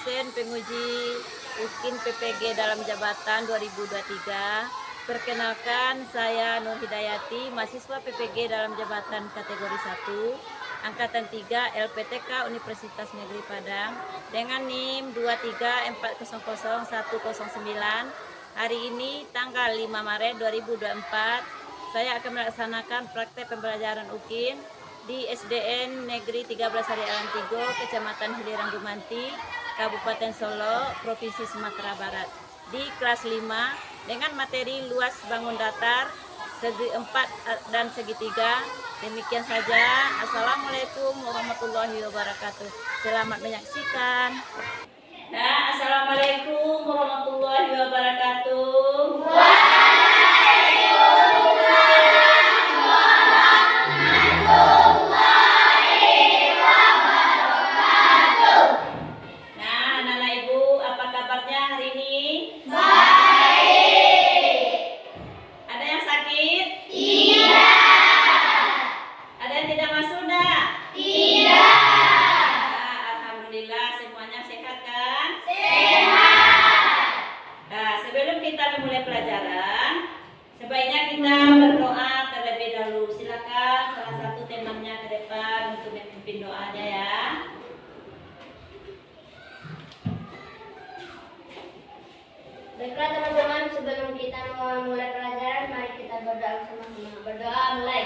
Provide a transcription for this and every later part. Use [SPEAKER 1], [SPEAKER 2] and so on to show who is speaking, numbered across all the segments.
[SPEAKER 1] dosen penguji UKIN PPG dalam jabatan 2023. Perkenalkan, saya Nur Hidayati, mahasiswa PPG dalam jabatan kategori 1, Angkatan 3 LPTK Universitas Negeri Padang dengan NIM 234000109. Hari ini tanggal 5 Maret 2024, saya akan melaksanakan praktek pembelajaran UKIN di SDN Negeri 13 Sari Alam Tigo, Kecamatan Hilirang Gumanti, Kabupaten Solo, Provinsi Sumatera Barat, di kelas 5 dengan materi luas bangun datar, segi 4 dan segi 3. Demikian saja. Assalamualaikum warahmatullahi wabarakatuh. Selamat menyaksikan. Nah, assalamualaikum warahmatullahi wabarakatuh. Sebaiknya kita berdoa terlebih dahulu. Silakan salah satu temannya ke depan untuk memimpin doanya ya.
[SPEAKER 2] Baiklah teman-teman, sebelum kita memulai pelajaran, mari kita berdoa sama-sama. Berdoa mulai.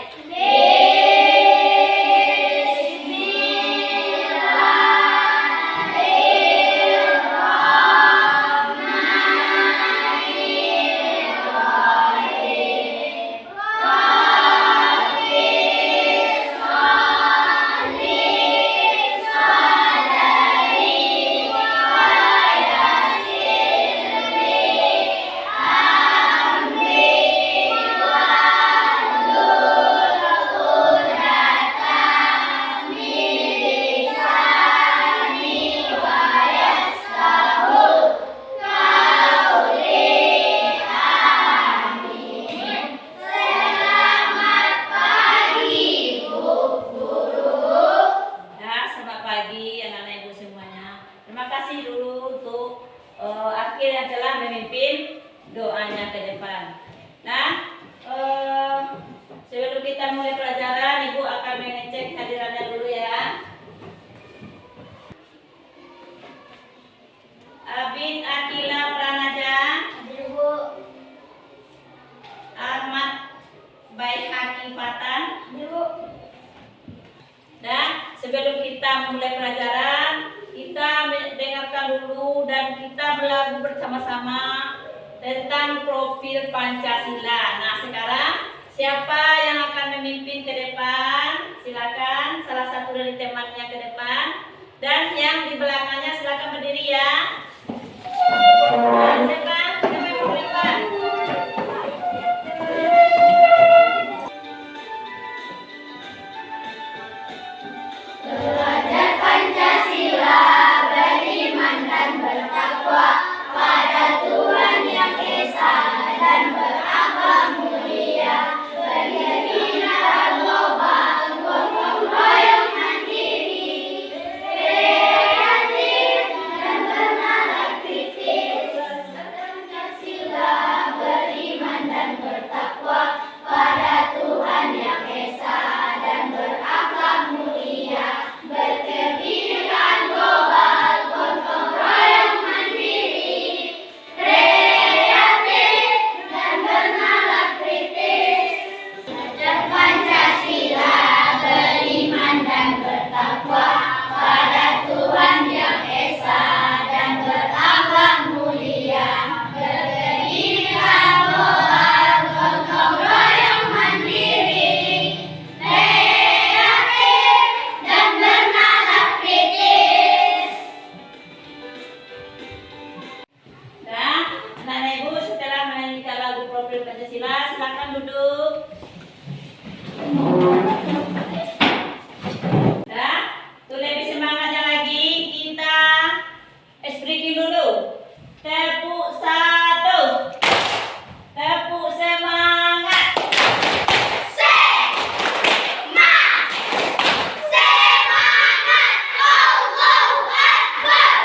[SPEAKER 1] Yang telah memimpin doanya ke depan. Nah, sebelum kita mulai pelajaran, Ibu akan mengecek hadirannya dulu ya. Abid Akila Pranaja,
[SPEAKER 2] Hadir Bu.
[SPEAKER 1] Ahmad Baihaki Fatan.
[SPEAKER 2] Hadir Bu.
[SPEAKER 1] Dan sebelum kita memulai pelajaran, kita dengarkan dulu dan kita belajar bersama-sama tentang profil Pancasila. Nah, sekarang siapa yang akan memimpin ke depan? Silakan salah satu dari temannya ke depan, dan yang di belakangnya silakan berdiri ya. Nah, siapa yang mau ke depan?
[SPEAKER 2] Belajar Pancasila, beriman dan bertakwa pada Tuhan Yang Esa dan berakhlak mulia, bernegara global, gotong royong mandiri, kreatif dan bernalar kritis. Pancasila, beriman dan bertakwa pada Tuhan Yang Esa dan berakhlak mulia, berkebinekaan global, gotong royong mandiri, kreatif dan bernalar kritis. Belajar Pancasila, beriman dan bertakwa pada Tuhan Yang Esa dan berakhlak mulia, berkebinekaan global, gotong royong mandiri, kreatif dan bernalar kritis.
[SPEAKER 1] Dan anak-anak Ibu setelah menyanyikan lagu profil Pancasila, silakan duduk. Dan tuh lebih semangatnya lagi, kita speaking dulu. Tepuk satu, tepuk semangat.
[SPEAKER 2] Semangat, Allahu Akbar.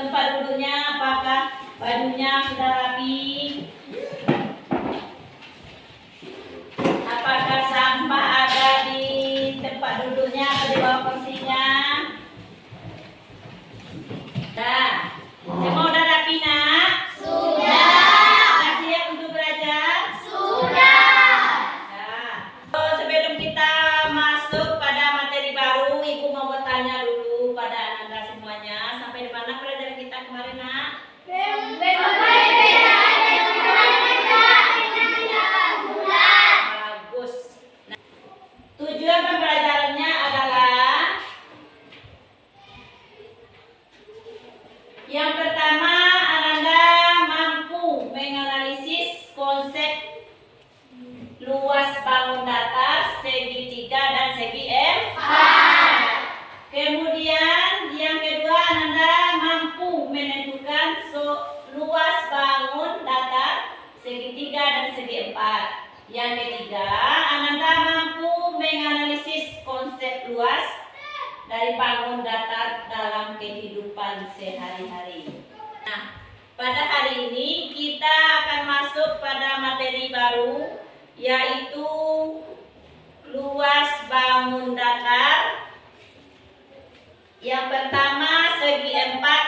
[SPEAKER 1] Tempat duduknya apakah bajunya sudah rapi? Apakah sampah ada di tempat duduknya atau di bawah kursinya? Dah. Semua udah rapi nak? Sudah siap untuk belajar? Nah, sebelum kita masuk pada materi baru, Ibu mau bertanya dulu pada anak-anak semuanya. Sampai di mana pelajaran kita kemarin nak? Bagus. Nah, tujuan pembelajarannya adalah yang pertama, Ananda mampu menganalisis konsep luas bangun datar, segitiga dan segi empat. Kemudian yang kedua, Ananda mampu menentukan luas bangun datar, segitiga dan segi empat. Yang ketiga, Ananda mampu menganalisis konsep luas dari bangun datar dalam kehidupan sehari-hari. Nah, pada hari ini kita akan masuk pada materi baru, yaitu luas bangun datar. Yang pertama segi empat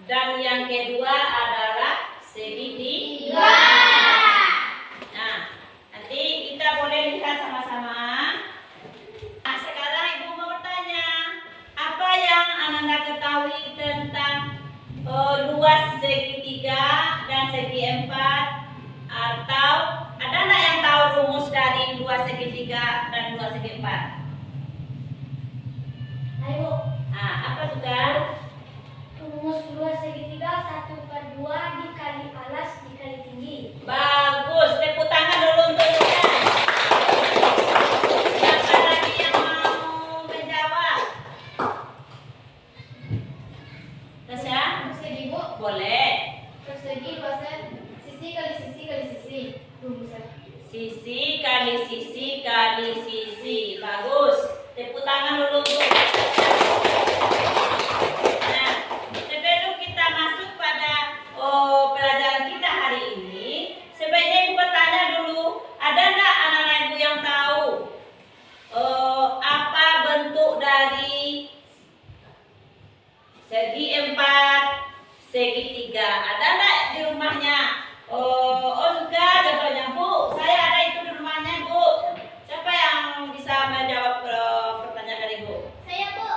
[SPEAKER 1] dan yang kedua adalah segi tiga. Nah, nanti kita boleh lihat sama-sama. Nah, sekarang Ibu mau bertanya, apa yang Ananda ketahui tentang luas segitiga dan segi empat? Atau ada nggak yang tahu rumus dari luas segitiga dan luas segi empat?
[SPEAKER 2] Ayo,
[SPEAKER 1] Nah, apa tuh kan?
[SPEAKER 2] rumus luas segitiga 1/2 dikali alas dikali tinggi.
[SPEAKER 1] Bagus, tepuk tangan dulu untuk Lukas. Siapa lagi yang mau menjawab? Tasya?
[SPEAKER 2] Persegi, Bu.
[SPEAKER 1] Boleh.
[SPEAKER 2] Persegi luasnya sisi kali sisi kali sisi. Rumusnya.
[SPEAKER 1] Sisi kali sisi kali sisi. Bagus. Tepuk tangan dulu untuk. Nah, sebelum kita masuk pada pelajaran kita hari ini, sebaiknya Ibu bertanya dulu, ada nggak anak-anak Ibu yang tahu apa bentuk dari segi empat, segi tiga? Ada nggak di rumahnya? Juga contohnya Bu, saya ada itu di rumahnya Bu. Siapa yang bisa menjawab pertanyaan dari Bu?
[SPEAKER 2] Saya, Bu.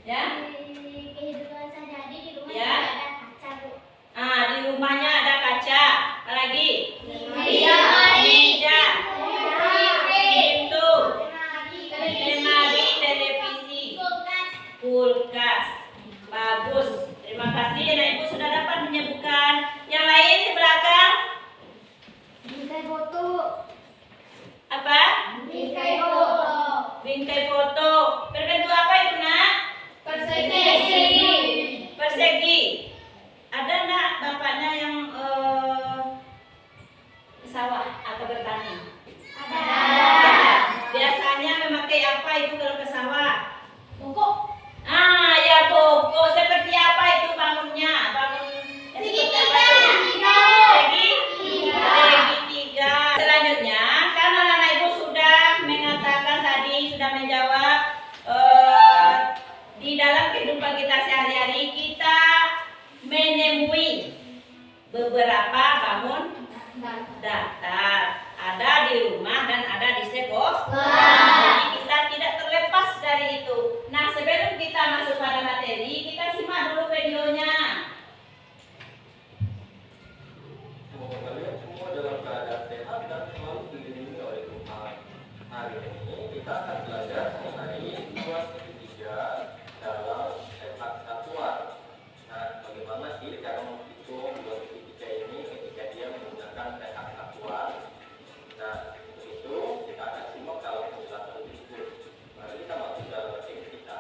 [SPEAKER 1] Ya?
[SPEAKER 2] Di kehidupan sehari-hari di rumah
[SPEAKER 1] Ya.
[SPEAKER 2] juga ada kaca, Bu.
[SPEAKER 1] Di rumahnya ada kaca. Apa lagi?
[SPEAKER 2] Meja.
[SPEAKER 1] Meja. Pintu.
[SPEAKER 2] Lemari.
[SPEAKER 1] Lemari, televisi.
[SPEAKER 2] Kulkas.
[SPEAKER 1] Kulkas. Bagus. Terima kasih. Nah, Ibu sudah dapat menyebutkan. Yang lain di belakang?
[SPEAKER 2] Bingkai foto.
[SPEAKER 1] Apa?
[SPEAKER 2] Bingkai foto.
[SPEAKER 1] Bingkai foto. Berbentuk apa itu nak?
[SPEAKER 2] Persegi.
[SPEAKER 1] Persegi. Ada enggak bapaknya yang ke sawah atau bertani?
[SPEAKER 2] Ada.
[SPEAKER 1] Biasanya memakai apa itu kalau ke sawah?
[SPEAKER 2] Pokok.
[SPEAKER 1] Ya pokok. Seperti apa itu bangunnya? Bangun yang seperti apa itu? Segitiga. Selanjutnya, karena anak Ibu sudah mengatakan tadi, sudah menjawab di dalam kehidupan kita sehari-hari kita menemui beberapa bangun datar. Ada di rumah dan ada di sekolah. Jadi kita tidak terlepas dari itu. Nah, sebelum kita masuk pada materi, kita simak dulu videonya.
[SPEAKER 3] Semoga kalian semua dalam keadaan sehat dan selalu dilindungi oleh Tuhan. Hari ini kita akan belajar mengenai luas segitiga dalam sepak satuan. Nah, bagaimana sih cara menghitung luas segitiga ini ketika dia menggunakan sepak satuan? Nah, untuk itu kita akan simak dalam penjelasan berikut. Mari kita masuk dalam materi kita.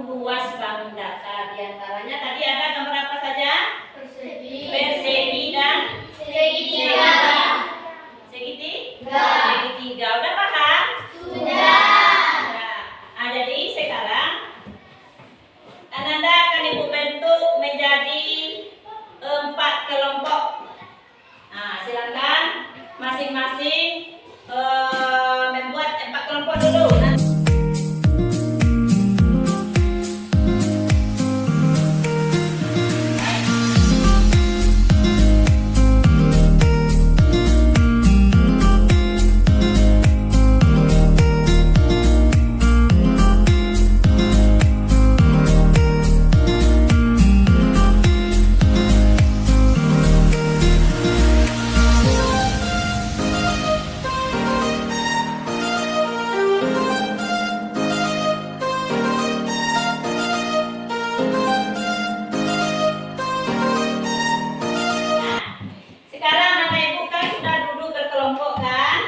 [SPEAKER 1] luas bangun datar. Di antaranya tadi ada gambar apa saja?
[SPEAKER 2] Persegi.
[SPEAKER 1] Persegi dan
[SPEAKER 2] Segitiga.
[SPEAKER 1] segitiga. Segitiga. Udah paham?
[SPEAKER 2] Sudah.
[SPEAKER 1] Nah, jadi sekarang Ananda akan Ibu bentuk menjadi 4 kelompok. Nah, silakan masing-masing membuat 4 kelompok dulu. Sekarang anak ibu kan sudah duduk berkelompok kan?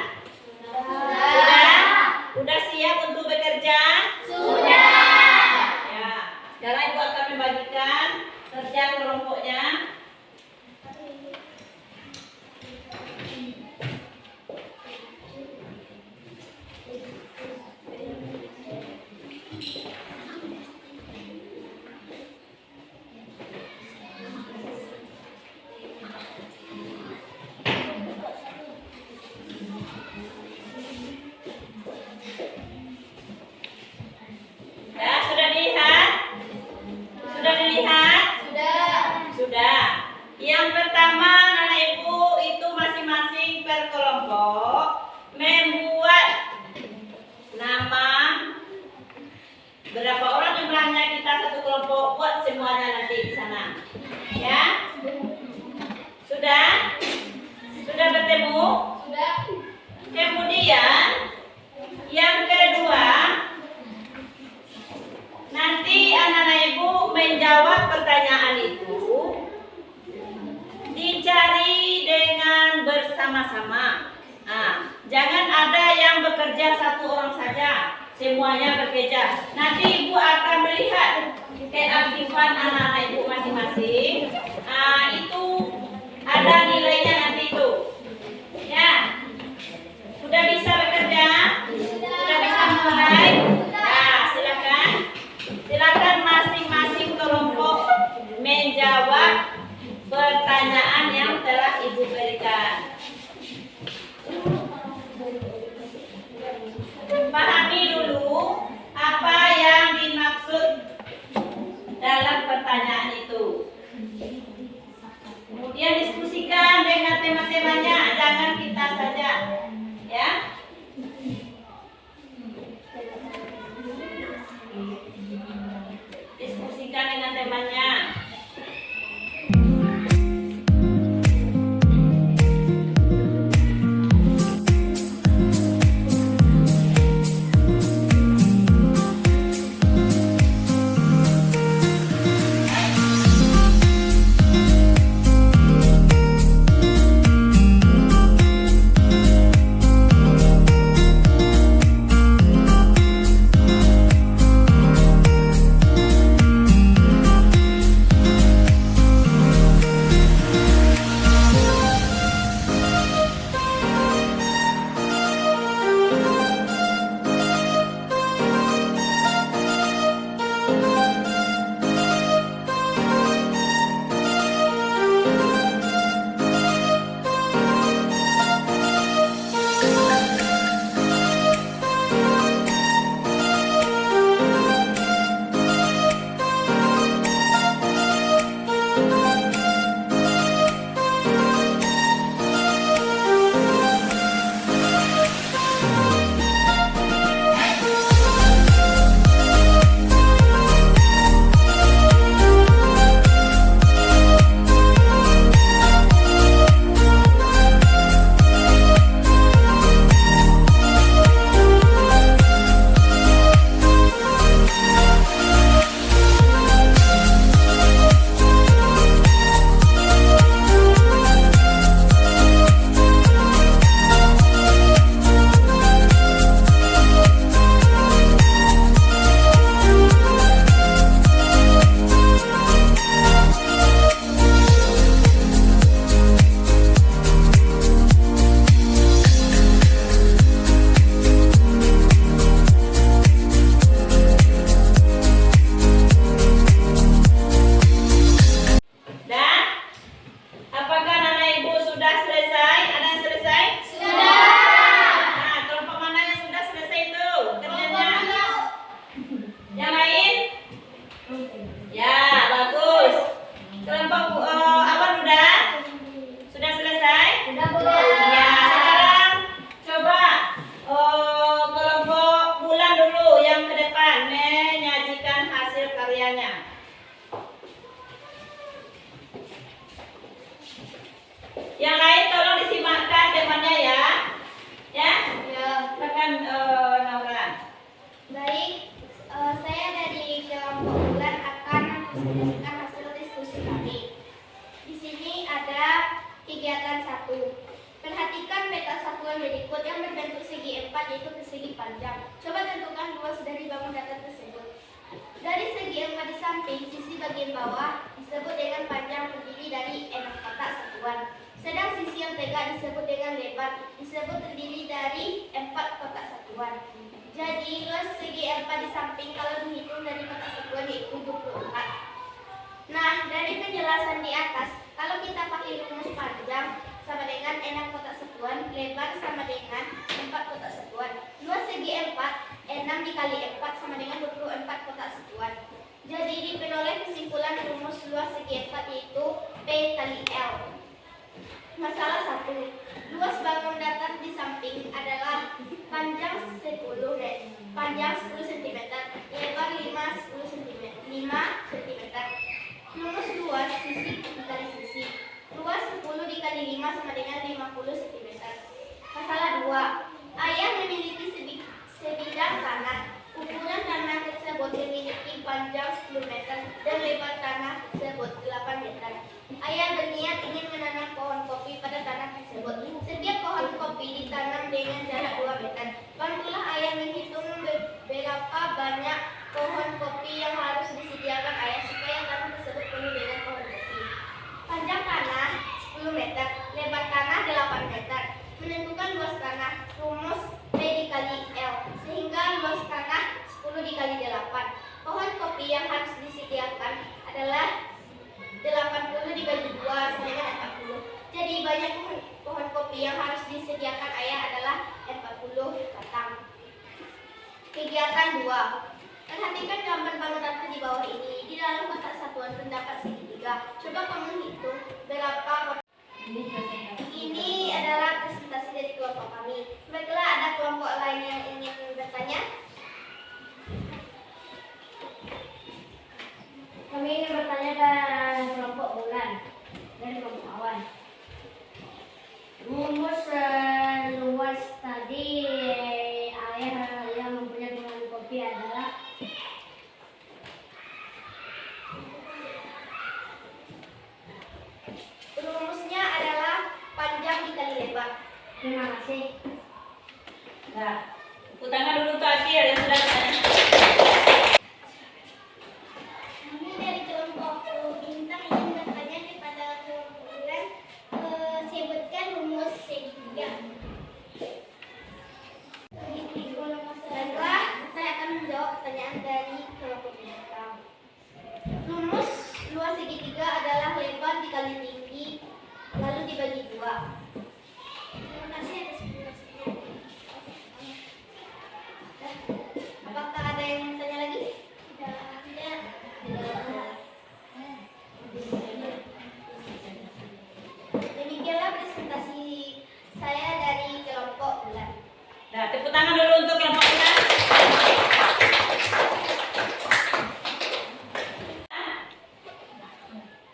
[SPEAKER 1] Sudah? Udah siap untuk bekerja?
[SPEAKER 2] Sudah.
[SPEAKER 1] Ya. Sekarang ibu akan membagikan kerja kelompoknya. Ya, sudah dilihat? Sudah dilihat?
[SPEAKER 2] Sudah.
[SPEAKER 1] Sudah. Yang pertama, anak ibu itu masing-masing per kelompok membuat nama. Berapa orang jumlahnya kita satu kelompok, buat semuanya nanti di sana. Ya? Sudah? Sudah bertemu?
[SPEAKER 2] Sudah.
[SPEAKER 1] Kemudian yang kedua, nanti anak-anak ibu menjawab pertanyaan itu dicari dengan bersama-sama. Nah, jangan ada yang bekerja satu orang saja, semuanya bekerja. Nanti ibu akan melihat keaktifan anak-anak ibu masing-masing. Nah, itu ada nilainya nanti itu. Ya, sudah bisa bekerja? Sudah bisa mulai? Nah, silakan. Silakan masing-masing kelompok menjawab pertanyaan yang telah ibu berikan. Pahami dulu apa yang dimaksud dalam pertanyaan itu. Kemudian diskusikan dengan tema-temanya, jangan kita saja. Ya. Diskusikan dengan temanya.
[SPEAKER 2] empat yaitu persegi panjang. Coba tentukan luas dari bangun datar tersebut. Dari segi empat di samping, sisi bagian bawah disebut dengan panjang terdiri dari 6 kotak satuan. Sedang sisi yang tegak disebut dengan lebar, disebut terdiri dari 4 kotak satuan. Jadi luas segi empat di samping kalau dihitung dari kotak satuan yaitu 24. Nah, dari penjelasan di atas, kalau kita pakai rumus panjang sama dengan 6 kotak satuan, lebar sama dengan 4 kotak satuan. Luas segi 4, 6 dikali 4 sama dengan 24 kotak satuan. Jadi diperoleh kesimpulan rumus luas segi 4 yaitu P kali L. Masalah 1. Luas bangun datar di samping adalah panjang 10 cm, lebar 5 cm. Rumus luas sisi dikali sisi. Luas 10 dikali 5 sama dengan 50 cm. Masalah 2. Ayah memiliki sebidang tanah. Ukuran tanah tersebut memiliki panjang 10 meter dan lebar tanah tersebut 8 meter. Ayah berniat ingin menanam pohon kopi pada tanah tersebut. Setiap pohon kopi ditanam dengan jarak 2 meter. Bantulah ayah menghitung berapa banyak pohon kopi yang harus disediakan ayah supaya tanah tersebut penuh dengan pohon kopi. Panjang tanah 10 meter, lebar tanah 8 meter. Menentukan luas tanah, rumus P dikali L, sehingga luas tanah 10 dikali 8. Pohon kopi yang harus disediakan adalah 80 dibagi 2 sama dengan 40. Jadi banyak pohon kopi yang harus disediakan ayah adalah 40 batang. Kegiatan 2. Perhatikan gambar bangun datar di bawah ini. Di dalam kotak satuan terdapat segitiga. Coba kamu hitung berapa kotak. Ini adalah presentasi dari kelompok kami. Baiklah, ada kelompok lain yang ingin bertanya?
[SPEAKER 4] Kami ingin bertanya dari kelompok bulan dan kelompok awan. Rumus luas tadi ayah yang mempunyai pohon kopi adalah
[SPEAKER 2] Rumusnya adalah panjang dikali lebar.
[SPEAKER 4] terima kasih.
[SPEAKER 1] Nah, tepuk tangan dulu untuk Akil yang sudah bertanya.
[SPEAKER 2] Kami dari kelompok bintang ingin bertanya kepada kelompok bulan, sebutkan rumus segitiga. Baiklah, saya akan menjawab pertanyaan dari kelompok bintang. Rumus luas segitiga adalah lebar dikali tinggi lalu dibagi 2. Terima kasih atas penjelasannya. Apakah ada yang bertanya lagi? Tidak. Demikianlah presentasi saya dari kelompok bulan.
[SPEAKER 1] Nah, tepuk tangan dulu untuk kelompok kita.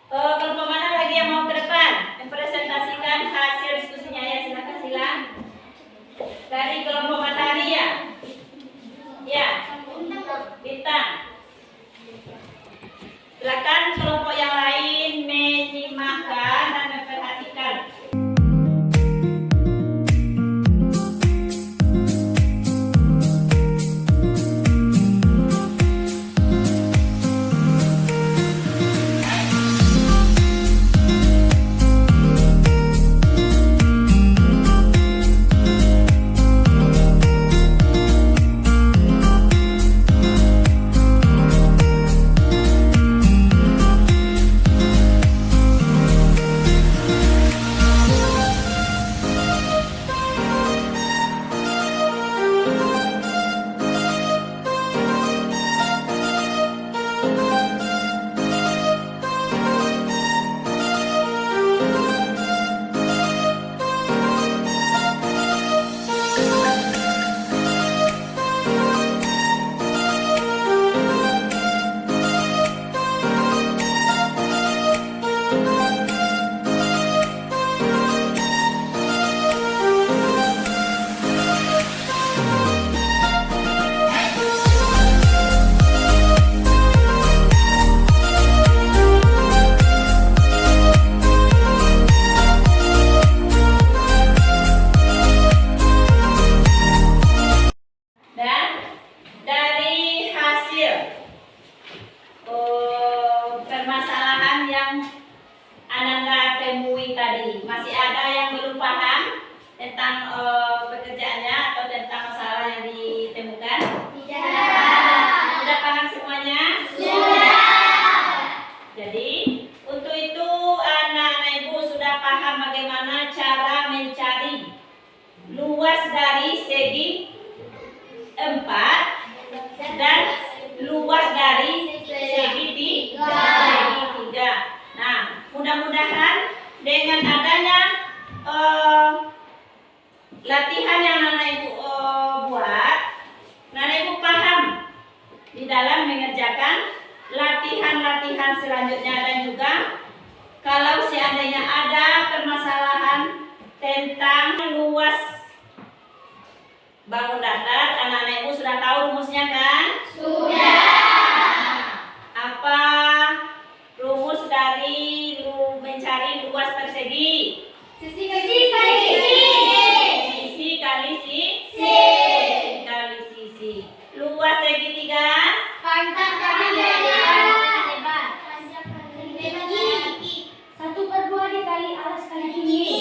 [SPEAKER 1] Kelompok mana lagi yang mau ke depan mempresentasikan hasil yang Ananda temui tadi? Masih ada yang belum paham tentang pekerjaannya atau tentang masalah yang ditemukan? Sudah paham semuanya? Jadi untuk itu anak-anak ibu sudah paham bagaimana cara mencari luas dari segi 4 dan luas dari segi 3. Nah, mudah-mudahan dengan adanya latihan yang anak ibu buat, anak ibu paham di dalam mengerjakan latihan-latihan selanjutnya. Dan juga kalau seandainya ada permasalahan tentang luas bangun datar, anak-anak ibu sudah tahu rumusnya kan? Apa rumus dari mencari luas persegi? Sisi kali sisi. Luas segitiga?
[SPEAKER 2] Panjang kali lebar.
[SPEAKER 4] 1/2 dikali alas kali tinggi.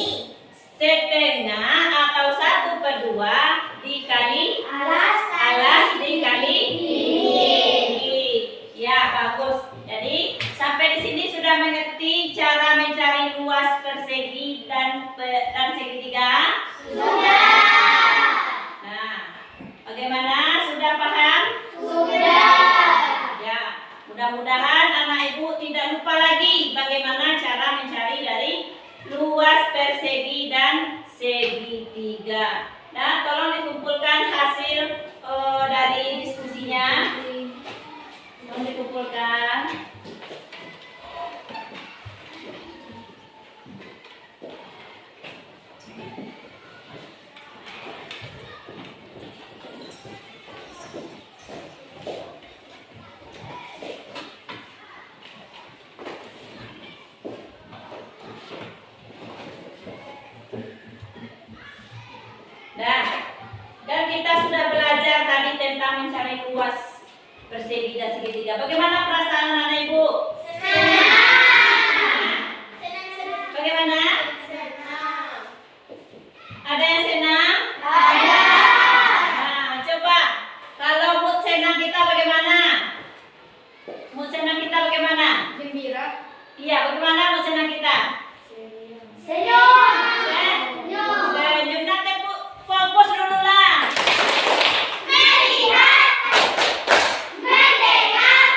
[SPEAKER 1] Setengah atau 1/2 dikali alas dikali tinggi. Ya, bagus. Jadi sampai di sini sudah mengerti cara mencari luas persegi dan segitiga? Nah, bagaimana? Sudah paham? Ya, mudah-mudahan anak ibu tidak lupa lagi bagaimana cara mencari dari luas persegi dan segitiga. Nah, tolong dikumpulkan hasil dari diskusinya. Tolong dikumpulkan. Dan kita sudah belajar tadi tentang mencari luas persegi dan segitiga. Bagaimana perasaan anak ibu? Bagaimana? Ada yang senang? Nah, coba kalau mood senang kita bagaimana? Mood senang kita bagaimana?
[SPEAKER 2] Gembira.
[SPEAKER 1] Iya, bagaimana mood senang kita?
[SPEAKER 2] Senyum.
[SPEAKER 1] Senyum. Nanti fokus dulu lah.
[SPEAKER 2] Melihat. Mendengar.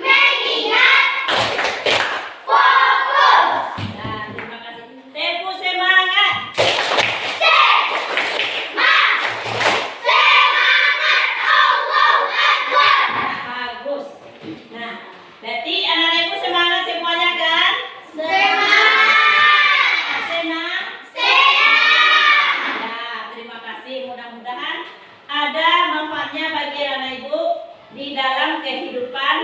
[SPEAKER 2] Melihat. Fokus.
[SPEAKER 1] Nah, terima kasih. Tempo semangat.
[SPEAKER 2] Semangat. Allahu Akbar.
[SPEAKER 1] Nah, bagus. Nah, berarti anak-anak ibu semangat semuanya kan? Senang? Ya, terima kasih. Mudah-mudahan ada manfaatnya bagi anak ibu di dalam kehidupan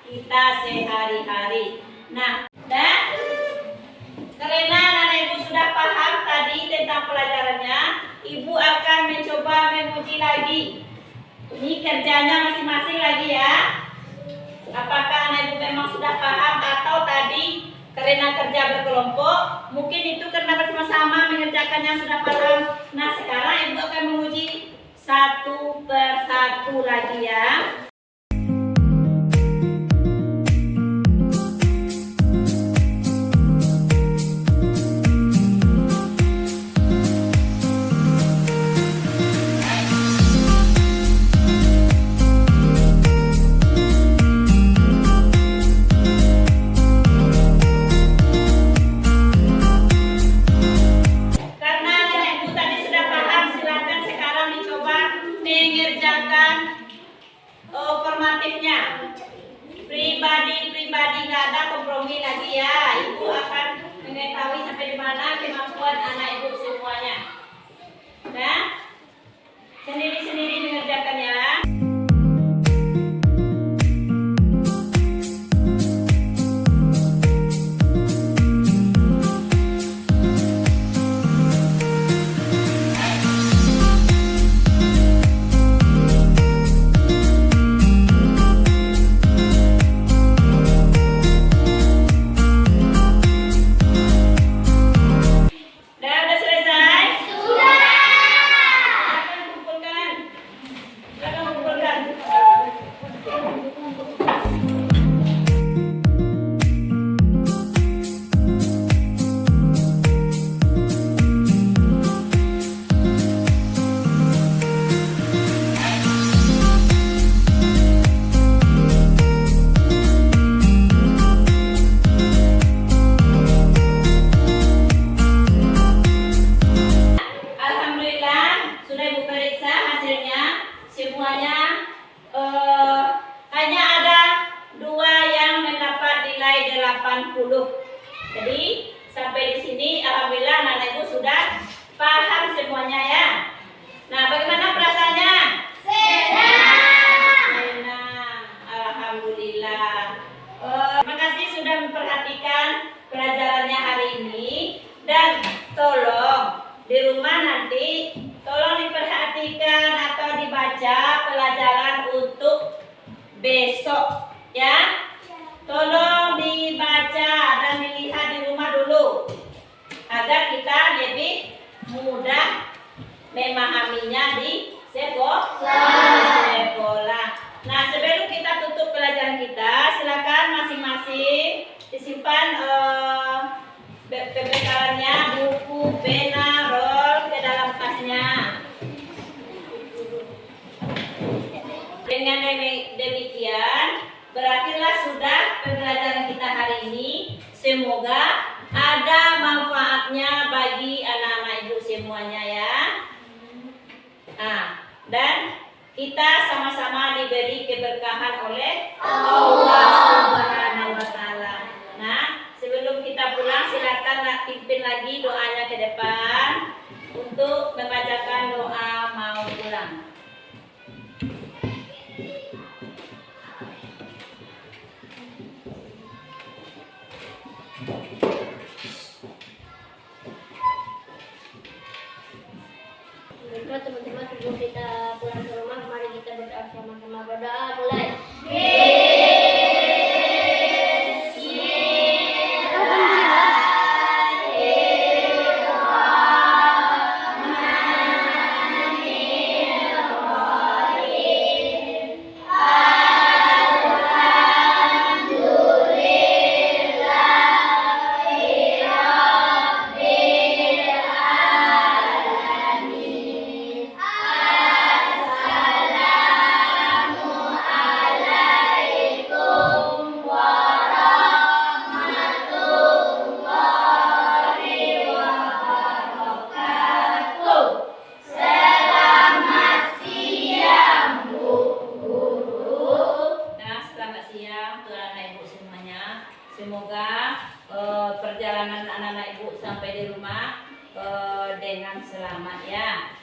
[SPEAKER 1] kita sehari-hari. Nah, dan karena anak ibu sudah paham tadi tentang pelajarannya, ibu akan mencoba menguji lagi. Ini kerjanya masing-masing lagi ya. Apakah anak ibu memang sudah paham atau tadi karena kerja berkelompok, mungkin itu karena bersama-sama mengerjakannya sudah paham. Nah, sekarang ibu akan menguji satu persatu lagi ya. Karena anak ibu tadi sudah paham, silakan sekarang dicoba mengerjakan Jadi sampai di sini alhamdulillah anak ibu sudah paham semuanya ya. Nah, bagaimana perasaannya? Senang, alhamdulillah. Terima kasih sudah memperhatikan pelajarannya hari ini dan tolong di rumah nanti tolong diperhatikan atau dibaca pelajaran untuk besok ya. Tolong dibaca dan dilihat di rumah dulu agar kita lebih mudah memahaminya di sekolah. Nah, sebelum kita tutup pelajaran kita, silakan masing-masing disimpan pembekalannya, buku, pena, roll ke dalam tasnya. Dengan demikian, berakhirlah sudah pembelajaran kita hari ini. Semoga ada manfaatnya bagi anak-anak ibu semuanya ya. Nah, dan kita sama-sama diberi keberkahan oleh Allah Subhanahu wa Ta'ala. Nah, sebelum kita pulang, silakan pimpin lagi doanya ke depan untuk membacakan doa mau pulang.
[SPEAKER 4] Baiklah teman-teman, sebelum kita pulang ke rumah, mari kita berdoa sama-sama. Berdoa mulai. Semoga perjalanan anak-anak ibu sampai di rumah dengan selamat ya.